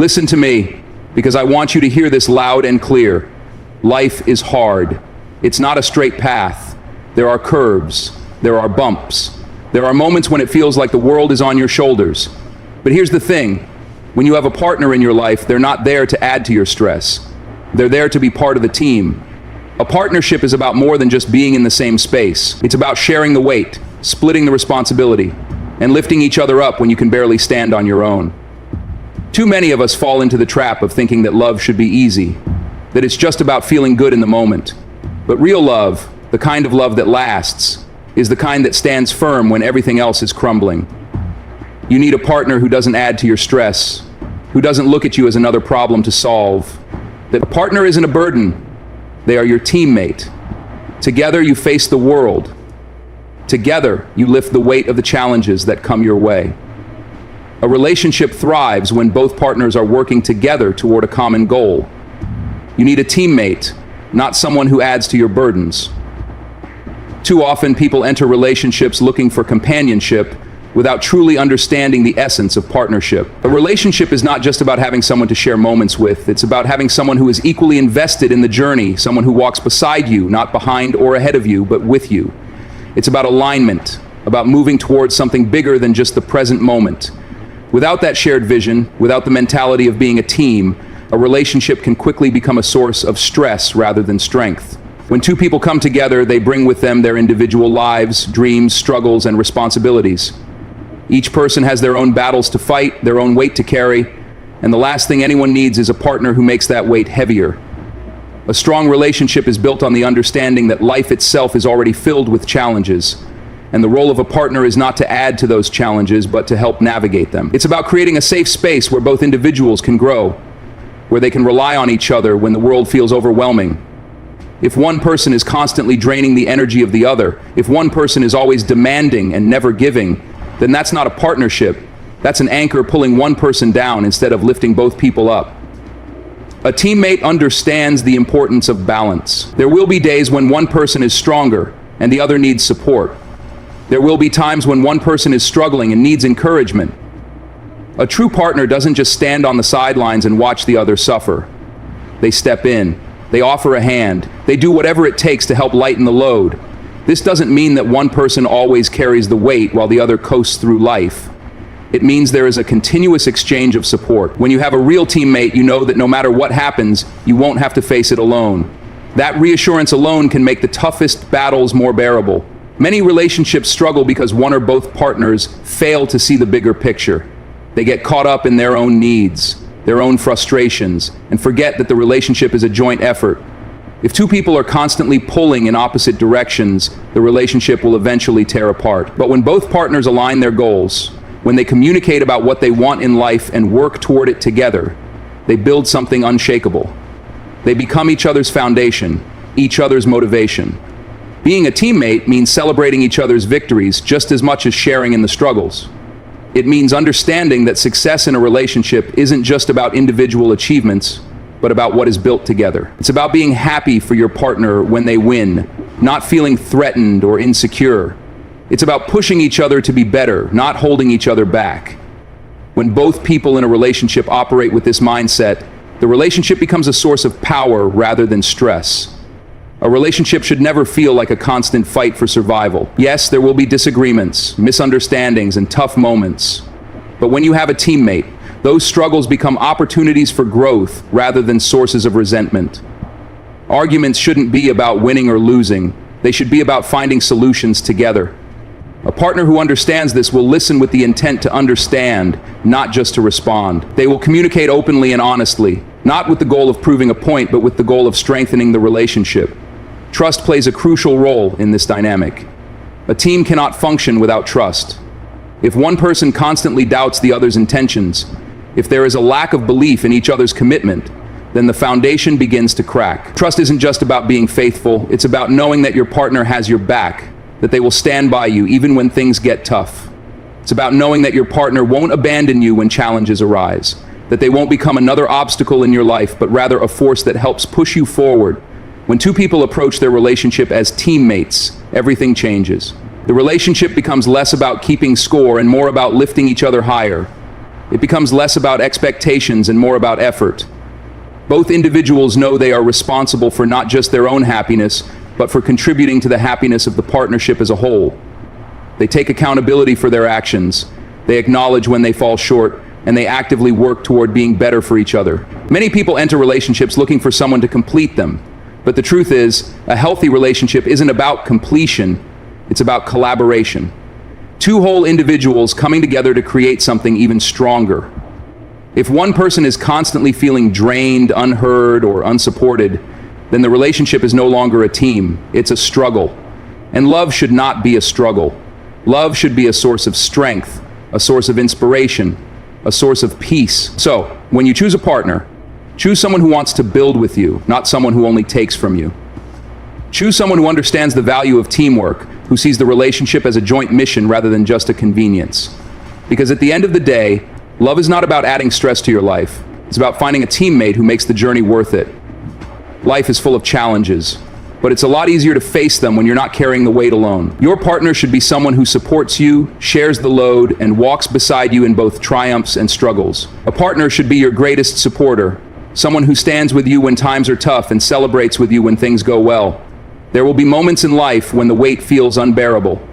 Listen to me, because I want you to hear this loud and clear. Life is hard. It's not a straight path. There are curves. There are bumps. There are moments when it feels like the world is on your shoulders. But here's the thing. When you have a partner in your life, they're not there to add to your stress. They're there to be part of the team. A partnership is about more than just being in the same space. It's about sharing the weight, splitting the responsibility, and lifting each other up when you can barely stand on your own. Too many of us fall into the trap of thinking that love should be easy, that it's just about feeling good in the moment. But real love, the kind of love that lasts, is the kind that stands firm when everything else is crumbling. You need a partner who doesn't add to your stress, who doesn't look at you as another problem to solve. That a partner isn't a burden. They are your teammate. Together you face the world. Together you lift the weight of the challenges that come your way. A relationship thrives when both partners are working together toward a common goal. You need a teammate, not someone who adds to your burdens. Too often people enter relationships looking for companionship without truly understanding the essence of partnership. A relationship is not just about having someone to share moments with. It's about having someone who is equally invested in the journey, someone who walks beside you, not behind or ahead of you, but with you. It's about alignment, about moving towards something bigger than just the present moment. Without that shared vision, without the mentality of being a team, a relationship can quickly become a source of stress rather than strength. When two people come together, they bring with them their individual lives, dreams, struggles, and responsibilities. Each person has their own battles to fight, their own weight to carry, and the last thing anyone needs is a partner who makes that weight heavier. A strong relationship is built on the understanding that life itself is already filled with challenges, and the role of a partner is not to add to those challenges, but to help navigate them. It's about creating a safe space where both individuals can grow, where they can rely on each other when the world feels overwhelming. If one person is constantly draining the energy of the other, if one person is always demanding and never giving, then that's not a partnership. That's an anchor pulling one person down instead of lifting both people up. A teammate understands the importance of balance. There will be days when one person is stronger and the other needs support. There will be times when one person is struggling and needs encouragement. A true partner doesn't just stand on the sidelines and watch the other suffer. They step in. They offer a hand. They do whatever it takes to help lighten the load. This doesn't mean that one person always carries the weight while the other coasts through life. It means there is a continuous exchange of support. When you have a real teammate, you know that no matter what happens, you won't have to face it alone. That reassurance alone can make the toughest battles more bearable. Many relationships struggle because one or both partners fail to see the bigger picture. They get caught up in their own needs, their own frustrations, and forget that the relationship is a joint effort. If two people are constantly pulling in opposite directions, the relationship will eventually tear apart. But when both partners align their goals, when they communicate about what they want in life and work toward it together, they build something unshakable. They become each other's foundation, each other's motivation. Being a teammate means celebrating each other's victories just as much as sharing in the struggles. It means understanding that success in a relationship isn't just about individual achievements, but about what is built together. It's about being happy for your partner when they win, not feeling threatened or insecure. It's about pushing each other to be better, not holding each other back. When both people in a relationship operate with this mindset, the relationship becomes a source of power rather than stress. A relationship should never feel like a constant fight for survival. Yes, there will be disagreements, misunderstandings, and tough moments. But when you have a teammate, those struggles become opportunities for growth rather than sources of resentment. Arguments shouldn't be about winning or losing. They should be about finding solutions together. A partner who understands this will listen with the intent to understand, not just to respond. They will communicate openly and honestly, not with the goal of proving a point, but with the goal of strengthening the relationship. Trust plays a crucial role in this dynamic. A team cannot function without trust. If one person constantly doubts the other's intentions, if there is a lack of belief in each other's commitment, then the foundation begins to crack. Trust isn't just about being faithful, it's about knowing that your partner has your back, that they will stand by you even when things get tough. It's about knowing that your partner won't abandon you when challenges arise, that they won't become another obstacle in your life, but rather a force that helps push you forward. When two people approach their relationship as teammates, everything changes. The relationship becomes less about keeping score and more about lifting each other higher. It becomes less about expectations and more about effort. Both individuals know they are responsible for not just their own happiness, but for contributing to the happiness of the partnership as a whole. They take accountability for their actions, they acknowledge when they fall short, and they actively work toward being better for each other. Many people enter relationships looking for someone to complete them, but the truth is, a healthy relationship isn't about completion, it's about collaboration. Two whole individuals coming together to create something even stronger. If one person is constantly feeling drained, unheard, or unsupported, then the relationship is no longer a team, it's a struggle. And love should not be a struggle. Love should be a source of strength, a source of inspiration, a source of peace. So, when you choose a partner, choose someone who wants to build with you, not someone who only takes from you. Choose someone who understands the value of teamwork, who sees the relationship as a joint mission rather than just a convenience. Because at the end of the day, love is not about adding stress to your life. It's about finding a teammate who makes the journey worth it. Life is full of challenges, but it's a lot easier to face them when you're not carrying the weight alone. Your partner should be someone who supports you, shares the load, and walks beside you in both triumphs and struggles. A partner should be your greatest supporter, someone who stands with you when times are tough and celebrates with you when things go well. There will be moments in life when the weight feels unbearable.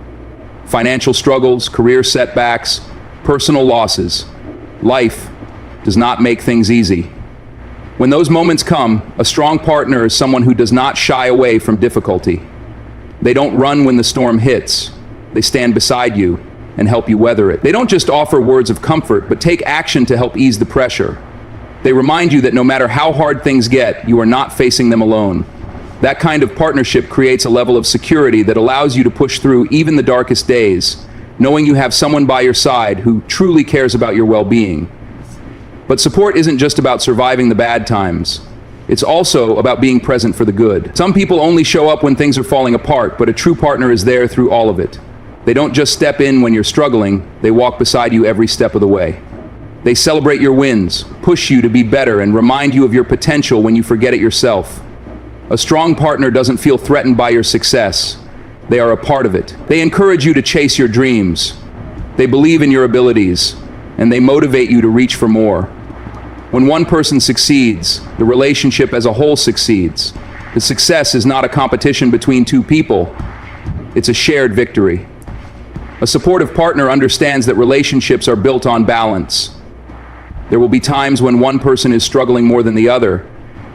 Financial struggles, career setbacks, personal losses. Life does not make things easy. When those moments come, a strong partner is someone who does not shy away from difficulty. They don't run when the storm hits. They stand beside you and help you weather it. They don't just offer words of comfort, but take action to help ease the pressure. They remind you that no matter how hard things get, you are not facing them alone. That kind of partnership creates a level of security that allows you to push through even the darkest days, knowing you have someone by your side who truly cares about your well-being. But support isn't just about surviving the bad times. It's also about being present for the good. Some people only show up when things are falling apart, but a true partner is there through all of it. They don't just step in when you're struggling, they walk beside you every step of the way. They celebrate your wins, push you to be better, and remind you of your potential when you forget it yourself. A strong partner doesn't feel threatened by your success. They are a part of it. They encourage you to chase your dreams. They believe in your abilities, and they motivate you to reach for more. When one person succeeds, the relationship as a whole succeeds. The success is not a competition between two people. It's a shared victory. A supportive partner understands that relationships are built on balance. There will be times when one person is struggling more than the other,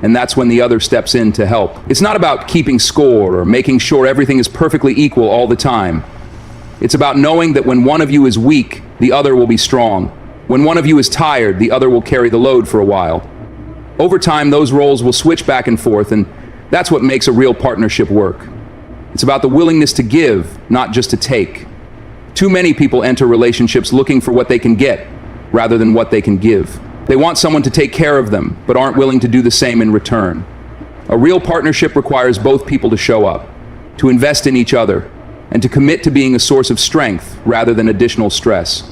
and that's when the other steps in to help. It's not about keeping score or making sure everything is perfectly equal all the time. It's about knowing that when one of you is weak, the other will be strong. When one of you is tired, the other will carry the load for a while. Over time, those roles will switch back and forth, and that's what makes a real partnership work. It's about the willingness to give, not just to take. Too many people enter relationships looking for what they can get, rather than what they can give. They want someone to take care of them, but aren't willing to do the same in return. A real partnership requires both people to show up, to invest in each other, and to commit to being a source of strength rather than additional stress.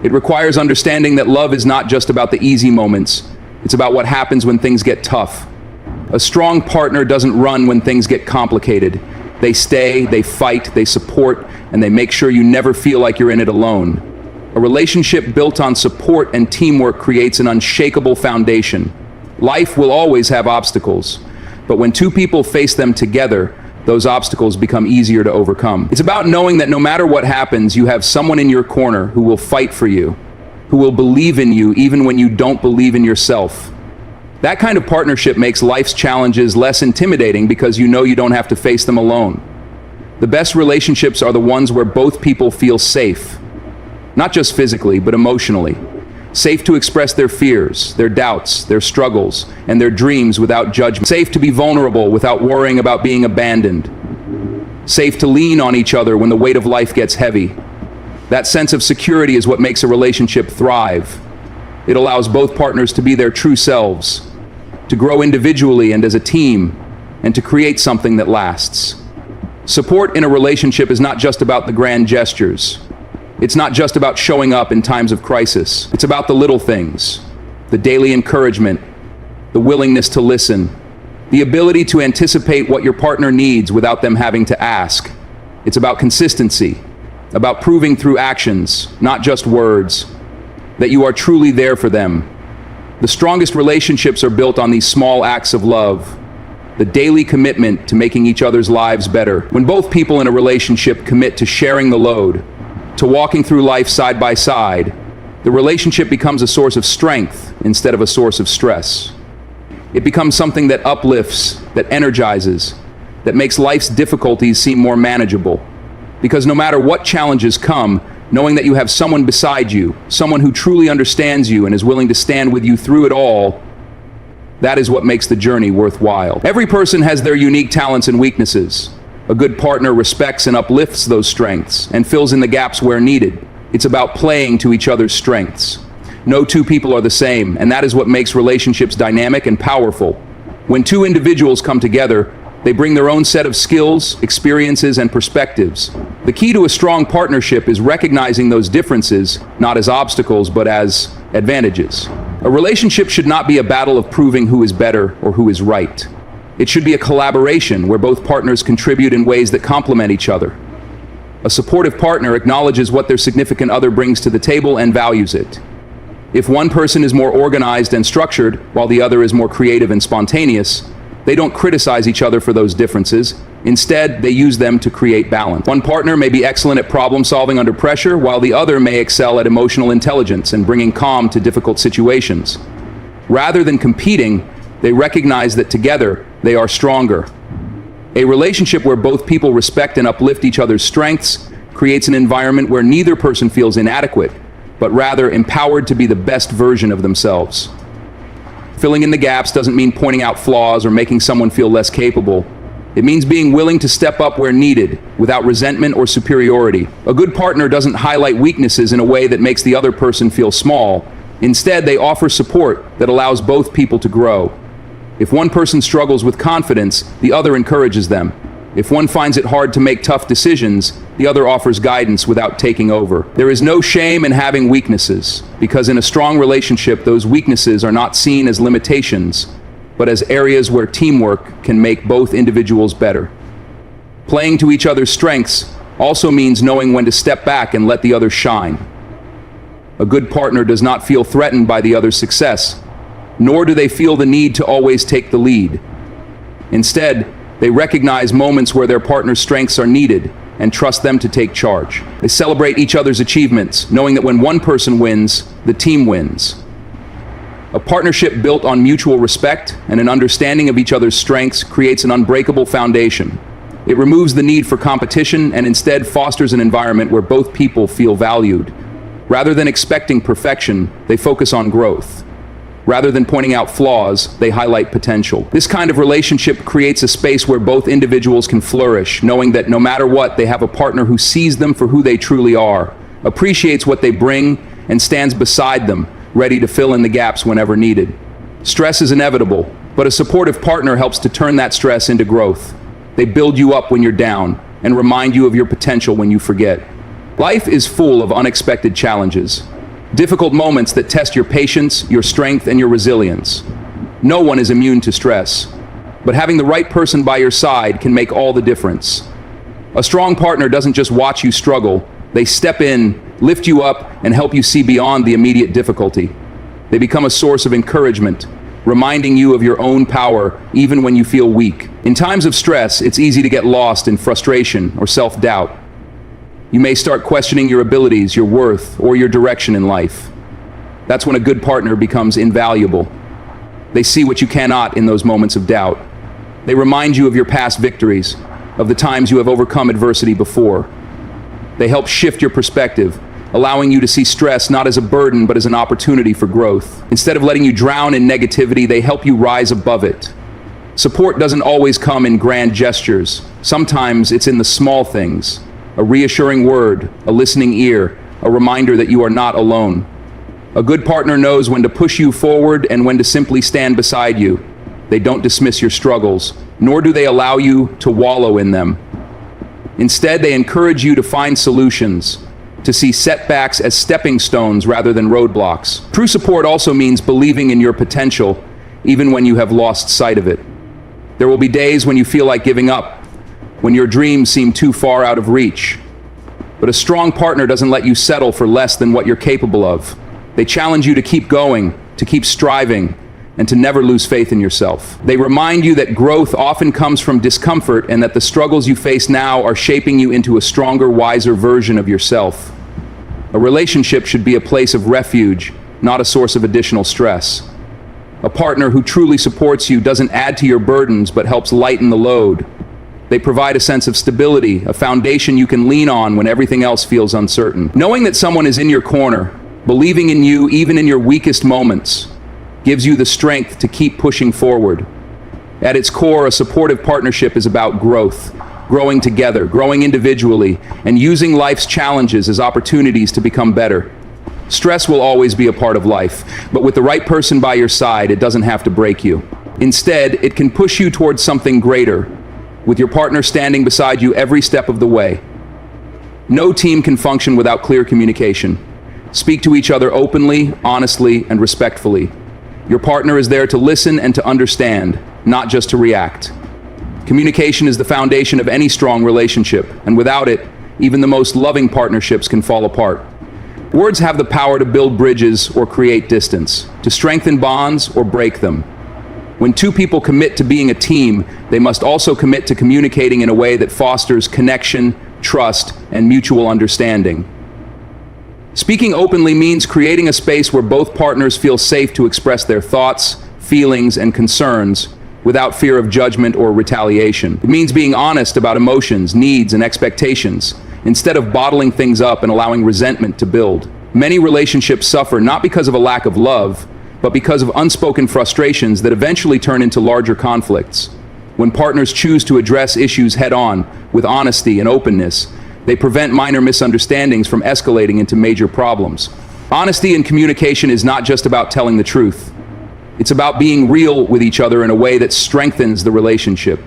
It requires understanding that love is not just about the easy moments, it's about what happens when things get tough. A strong partner doesn't run when things get complicated. They stay, they fight, they support, and they make sure you never feel like you're in it alone. A relationship built on support and teamwork creates an unshakable foundation. Life will always have obstacles, but when two people face them together, those obstacles become easier to overcome. It's about knowing that no matter what happens, you have someone in your corner who will fight for you, who will believe in you even when you don't believe in yourself. That kind of partnership makes life's challenges less intimidating because you know you don't have to face them alone. The best relationships are the ones where both people feel safe, not just physically, but emotionally. Safe to express their fears, their doubts, their struggles, and their dreams without judgment. Safe to be vulnerable without worrying about being abandoned. Safe to lean on each other when the weight of life gets heavy. That sense of security is what makes a relationship thrive. It allows both partners to be their true selves, to grow individually and as a team, and to create something that lasts. Support in a relationship is not just about the grand gestures. It's not just about showing up in times of crisis. It's about the little things, the daily encouragement, the willingness to listen, the ability to anticipate what your partner needs without them having to ask. It's about consistency, about proving through actions, not just words. that you are truly there for them. The strongest relationships are built on these small acts of love, the daily commitment to making each other's lives better. When both people in a relationship commit to sharing the load, to walking through life side by side, the relationship becomes a source of strength instead of a source of stress. It becomes something that uplifts, that energizes, that makes life's difficulties seem more manageable. Because no matter what challenges come, knowing that you have someone beside you, someone who truly understands you and is willing to stand with you through it all, that is what makes the journey worthwhile. Every person has their unique talents and weaknesses. A good partner respects and uplifts those strengths and fills in the gaps where needed. It's about playing to each other's strengths. No two people are the same, and that is what makes relationships dynamic and powerful. When two individuals come together, they bring their own set of skills, experiences, and perspectives. The key to a strong partnership is recognizing those differences, not as obstacles, but as advantages. A relationship should not be a battle of proving who is better or who is right. It should be a collaboration where both partners contribute in ways that complement each other. A supportive partner acknowledges what their significant other brings to the table and values it. If one person is more organized and structured, while the other is more creative and spontaneous, they don't criticize each other for those differences. Instead, they use them to create balance. One partner may be excellent at problem solving under pressure, while the other may excel at emotional intelligence and bringing calm to difficult situations. Rather than competing, they recognize that together they are stronger. A relationship where both people respect and uplift each other's strengths creates an environment where neither person feels inadequate, but rather empowered to be the best version of themselves. Filling in the gaps doesn't mean pointing out flaws or making someone feel less capable. It means being willing to step up where needed, without resentment or superiority. A good partner doesn't highlight weaknesses in a way that makes the other person feel small. Instead, they offer support that allows both people to grow. If one person struggles with confidence, the other encourages them. If one finds it hard to make tough decisions, the other offers guidance without taking over. There is no shame in having weaknesses, because in a strong relationship, those weaknesses are not seen as limitations, but as areas where teamwork can make both individuals better. Playing to each other's strengths also means knowing when to step back and let the other shine. A good partner does not feel threatened by the other's success, nor do they feel the need to always take the lead. Instead, they recognize moments where their partner's strengths are needed and trust them to take charge. They celebrate each other's achievements, knowing that when one person wins, the team wins. A partnership built on mutual respect and an understanding of each other's strengths creates an unbreakable foundation. It removes the need for competition and instead fosters an environment where both people feel valued. Rather than expecting perfection, they focus on growth. Rather than pointing out flaws, they highlight potential. This kind of relationship creates a space where both individuals can flourish, knowing that no matter what, they have a partner who sees them for who they truly are, appreciates what they bring, and stands beside them, ready to fill in the gaps whenever needed. Stress is inevitable, but a supportive partner helps to turn that stress into growth. They build you up when you're down and remind you of your potential when you forget. Life is full of unexpected challenges. Difficult moments that test your patience, your strength, and your resilience. No one is immune to stress, but having the right person by your side can make all the difference. A strong partner doesn't just watch you struggle, they step in, lift you up, and help you see beyond the immediate difficulty. They become a source of encouragement, reminding you of your own power even when you feel weak. In times of stress, it's easy to get lost in frustration or self-doubt. You may start questioning your abilities, your worth, or your direction in life. That's when a good partner becomes invaluable. They see what you cannot in those moments of doubt. They remind you of your past victories, of the times you have overcome adversity before. They help shift your perspective, allowing you to see stress not as a burden but as an opportunity for growth. Instead of letting you drown in negativity, they help you rise above it. Support doesn't always come in grand gestures. Sometimes it's in the small things. A reassuring word, a listening ear, a reminder that you are not alone. A good partner knows when to push you forward and when to simply stand beside you. They don't dismiss your struggles, nor do they allow you to wallow in them. Instead, they encourage you to find solutions, to see setbacks as stepping stones rather than roadblocks. True support also means believing in your potential, even when you have lost sight of it. There will be days when you feel like giving up, when your dreams seem too far out of reach. But a strong partner doesn't let you settle for less than what you're capable of. They challenge you to keep going, to keep striving, and to never lose faith in yourself. They remind you that growth often comes from discomfort and that the struggles you face now are shaping you into a stronger, wiser version of yourself. A relationship should be a place of refuge, not a source of additional stress. A partner who truly supports you doesn't add to your burdens but helps lighten the load. They provide a sense of stability, a foundation you can lean on when everything else feels uncertain. Knowing that someone is in your corner, believing in you even in your weakest moments, gives you the strength to keep pushing forward. At its core, a supportive partnership is about growth, growing together, growing individually, and using life's challenges as opportunities to become better. Stress will always be a part of life, but with the right person by your side, it doesn't have to break you. Instead, it can push you towards something greater, with your partner standing beside you every step of the way. No team can function without clear communication. Speak to each other openly, honestly, and respectfully. Your partner is there to listen and to understand, not just to react. Communication is the foundation of any strong relationship, and without it, even the most loving partnerships can fall apart. Words have the power to build bridges or create distance, to strengthen bonds or break them. When two people commit to being a team, they must also commit to communicating in a way that fosters connection, trust, and mutual understanding. Speaking openly means creating a space where both partners feel safe to express their thoughts, feelings, and concerns without fear of judgment or retaliation. It means being honest about emotions, needs, and expectations, instead of bottling things up and allowing resentment to build. Many relationships suffer not because of a lack of love, but because of unspoken frustrations that eventually turn into larger conflicts. When partners choose to address issues head-on, with honesty and openness, they prevent minor misunderstandings from escalating into major problems. Honesty and communication is not just about telling the truth. It's about being real with each other in a way that strengthens the relationship.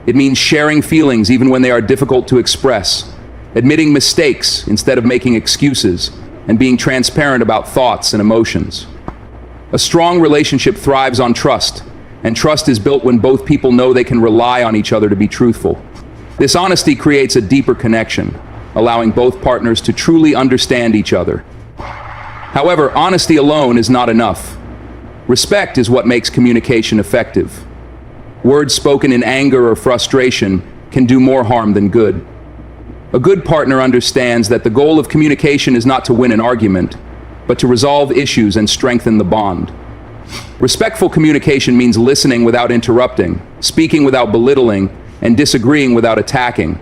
It means sharing feelings even when they are difficult to express, admitting mistakes instead of making excuses, and being transparent about thoughts and emotions. A strong relationship thrives on trust, and trust is built when both people know they can rely on each other to be truthful. This honesty creates a deeper connection, allowing both partners to truly understand each other. However, honesty alone is not enough. Respect is what makes communication effective. Words spoken in anger or frustration can do more harm than good. A good partner understands that the goal of communication is not to win an argument, but to resolve issues and strengthen the bond. Respectful communication means listening without interrupting, speaking without belittling, and disagreeing without attacking.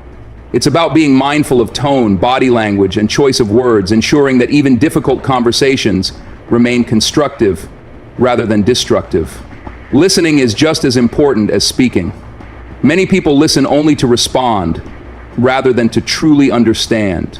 It's about being mindful of tone, body language, and choice of words, ensuring that even difficult conversations remain constructive rather than destructive. Listening is just as important as speaking. Many people listen only to respond, rather than to truly understand.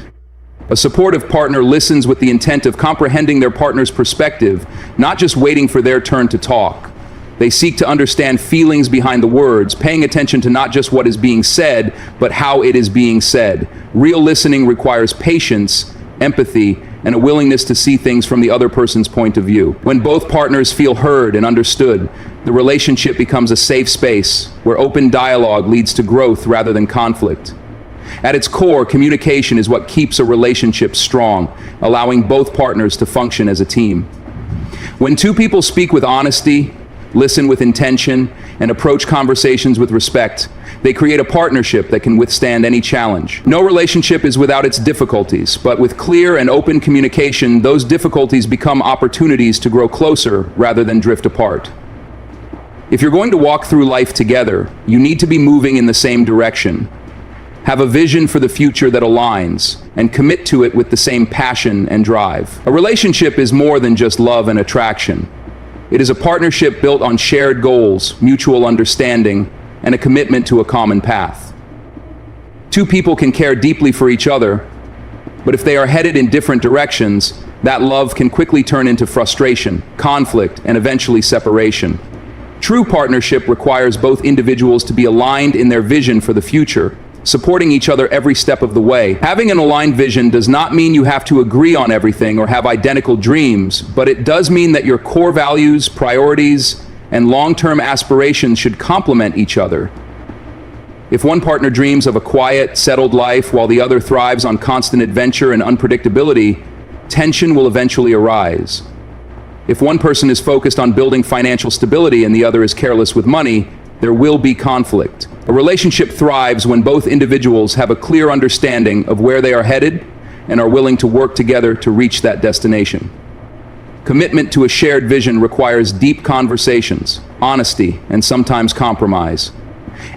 A supportive partner listens with the intent of comprehending their partner's perspective, not just waiting for their turn to talk. They seek to understand feelings behind the words, paying attention to not just what is being said, but how it is being said. Real listening requires patience, empathy, and a willingness to see things from the other person's point of view. When both partners feel heard and understood, the relationship becomes a safe space where open dialogue leads to growth rather than conflict. At its core, communication is what keeps a relationship strong, allowing both partners to function as a team. When two people speak with honesty, listen with intention, and approach conversations with respect, they create a partnership that can withstand any challenge. No relationship is without its difficulties, but with clear and open communication, those difficulties become opportunities to grow closer rather than drift apart. If you're going to walk through life together, you need to be moving in the same direction. Have a vision for the future that aligns, and commit to it with the same passion and drive. A relationship is more than just love and attraction. It is a partnership built on shared goals, mutual understanding, and a commitment to a common path. Two people can care deeply for each other, but if they are headed in different directions, that love can quickly turn into frustration, conflict, and eventually separation. True partnership requires both individuals to be aligned in their vision for the future, supporting each other every step of the way. Having an aligned vision does not mean you have to agree on everything or have identical dreams, but it does mean that your core values, priorities, and long-term aspirations should complement each other. If one partner dreams of a quiet, settled life while the other thrives on constant adventure and unpredictability, tension will eventually arise. If one person is focused on building financial stability and the other is careless with money, there will be conflict. A relationship thrives when both individuals have a clear understanding of where they are headed and are willing to work together to reach that destination. Commitment to a shared vision requires deep conversations, honesty, and sometimes compromise.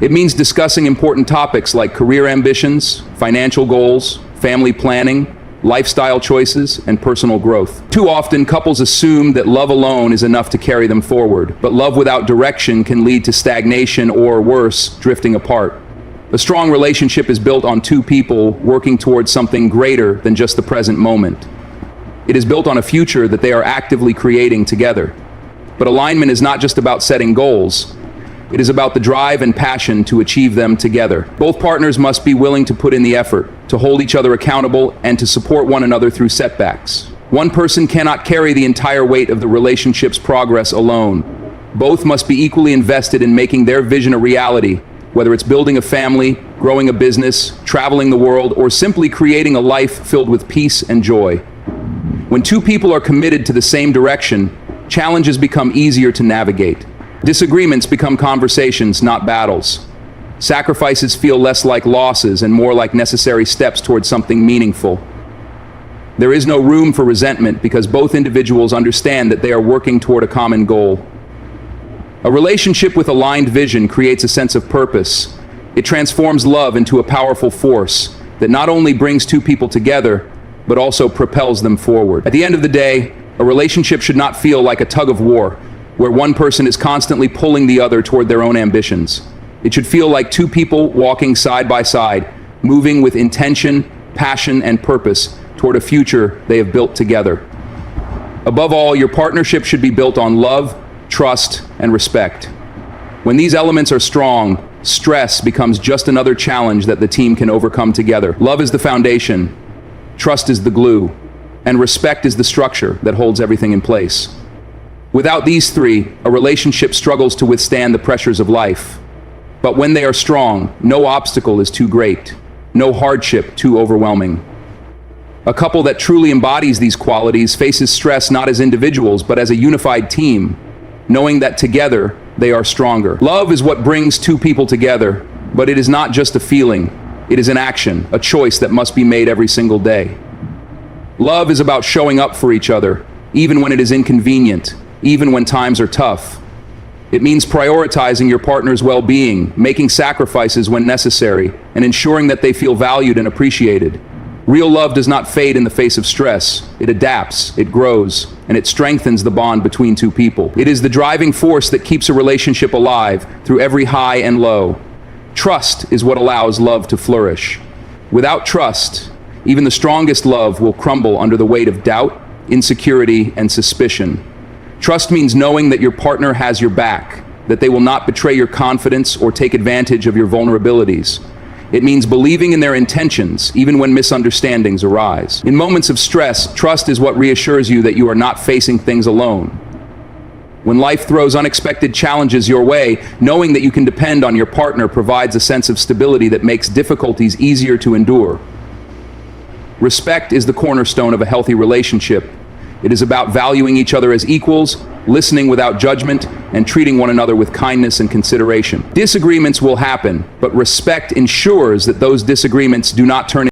It means discussing important topics like career ambitions, financial goals, family planning, lifestyle choices, and personal growth. Too often, couples assume that love alone is enough to carry them forward, but love without direction can lead to stagnation or, worse, drifting apart. A strong relationship is built on two people working towards something greater than just the present moment. It is built on a future that they are actively creating together. But alignment is not just about setting goals. It is about the drive and passion to achieve them together. Both partners must be willing to put in the effort, to hold each other accountable, and to support one another through setbacks. One person cannot carry the entire weight of the relationship's progress alone. Both must be equally invested in making their vision a reality, whether it's building a family, growing a business, traveling the world, or simply creating a life filled with peace and joy. When two people are committed to the same direction, challenges become easier to navigate. Disagreements become conversations, not battles. Sacrifices feel less like losses and more like necessary steps towards something meaningful. There is no room for resentment because both individuals understand that they are working toward a common goal. A relationship with aligned vision creates a sense of purpose. It transforms love into a powerful force that not only brings two people together, but also propels them forward. At the end of the day, a relationship should not feel like a tug of war, where one person is constantly pulling the other toward their own ambitions. It should feel like two people walking side by side, moving with intention, passion, and purpose toward a future they have built together. Above all, your partnership should be built on love, trust, and respect. When these elements are strong, stress becomes just another challenge that the team can overcome together. Love is the foundation, trust is the glue, and respect is the structure that holds everything in place. Without these three, a relationship struggles to withstand the pressures of life. But when they are strong, no obstacle is too great, no hardship too overwhelming. A couple that truly embodies these qualities faces stress not as individuals, but as a unified team, knowing that together they are stronger. Love is what brings two people together, but it is not just a feeling. It is an action, a choice that must be made every single day. Love is about showing up for each other, even when it is inconvenient, even when times are tough. It means prioritizing your partner's well-being, making sacrifices when necessary, and ensuring that they feel valued and appreciated. Real love does not fade in the face of stress. It adapts, it grows, and it strengthens the bond between two people. It is the driving force that keeps a relationship alive through every high and low. Trust is what allows love to flourish. Without trust, even the strongest love will crumble under the weight of doubt, insecurity, and suspicion. Trust means knowing that your partner has your back, that they will not betray your confidence or take advantage of your vulnerabilities. It means believing in their intentions, even when misunderstandings arise. In moments of stress, trust is what reassures you that you are not facing things alone. When life throws unexpected challenges your way, knowing that you can depend on your partner provides a sense of stability that makes difficulties easier to endure. Respect is the cornerstone of a healthy relationship. It is about valuing each other as equals, listening without judgment, and treating one another with kindness and consideration. Disagreements will happen, but respect ensures that those disagreements do not turn